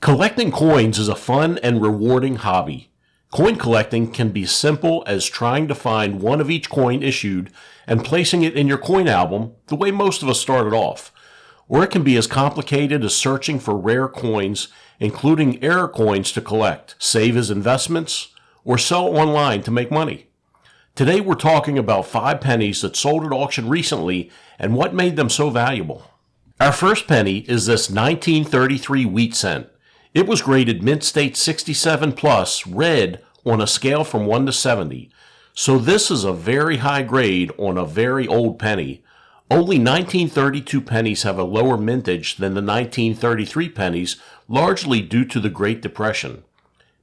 Collecting coins is a fun and rewarding hobby. Coin collecting can be simple as trying to find one of each coin issued and placing it in your coin album the way most of us started off. Or it can be as complicated as searching for rare coins, including error coins to collect, save as investments, or sell online to make money. Today we're talking about 5 pennies that sold at auction recently and what made them so valuable. Our first penny is this 1933 wheat cent. It was graded Mint State 67 plus red on a scale from 1 to 70. So this is a very high grade on a very old penny. Only 1932 pennies have a lower mintage than the 1933 pennies, largely due to the Great Depression.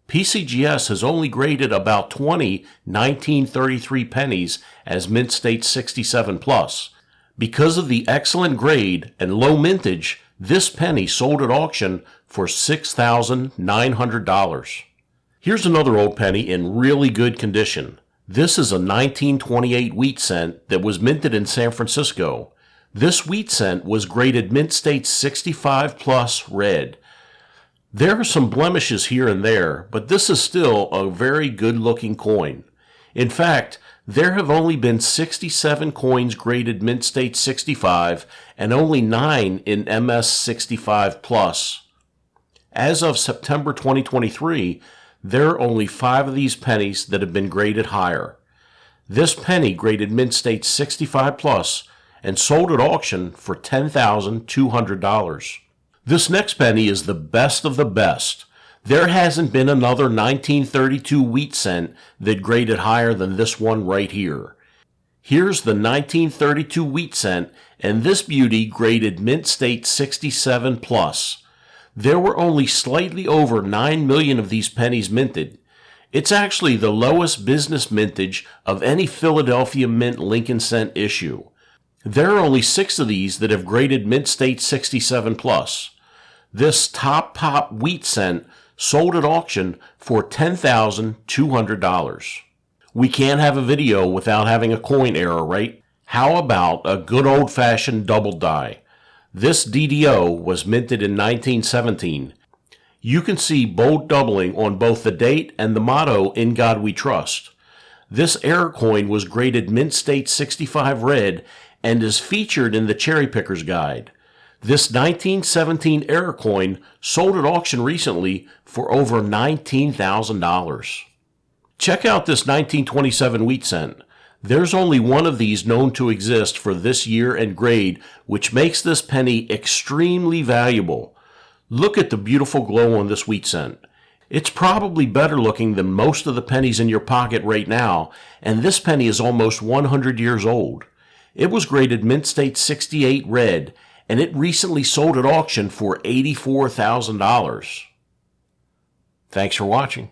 PCGS has only graded about 20 1933 pennies as Mint State 67 plus. Because of the excellent grade and low mintage, this penny sold at auction for $6,900. Here's another old penny in really good condition. This is a 1928 wheat cent that was minted in San Francisco. This wheat cent was graded Mint State 65 plus red. There are some blemishes here and there, but this is still a very good looking coin. In fact, there have only been 67 coins graded Mint State 65 and only 9 in MS 65 plus. As of September 2023, there are only 5 of these pennies that have been graded higher. This penny graded Mint State 65 plus and sold at auction for $10,200. This next penny is the best of the best. There hasn't been another 1932 wheat cent that graded higher than this one right here. Here's the 1932 wheat cent, and this beauty graded Mint State 67 plus. There were only slightly over 9 million of these pennies minted. It's actually the lowest business mintage of any Philadelphia Mint Lincoln cent issue. There are only 6 of these that have graded Mint State 67 plus. This top pop wheat cent sold at auction for $10,200. We can't have a video without having a coin error, right? How about a good old-fashioned double die? This DDO was minted in 1917. You can see bold doubling on both the date and the motto, "In God We Trust." This error coin was graded Mint State 65 red and is featured in the Cherry Picker's Guide. This 1917 error coin sold at auction recently for over $19,000. Check out this 1927 wheat cent. There's only one of these known to exist for this year and grade, which makes this penny extremely valuable. Look at the beautiful glow on this wheat cent. It's probably better looking than most of the pennies in your pocket right now, and this penny is almost 100 years old. It was graded Mint State 68 red, and it recently sold at auction for $84,000. Thanks for watching.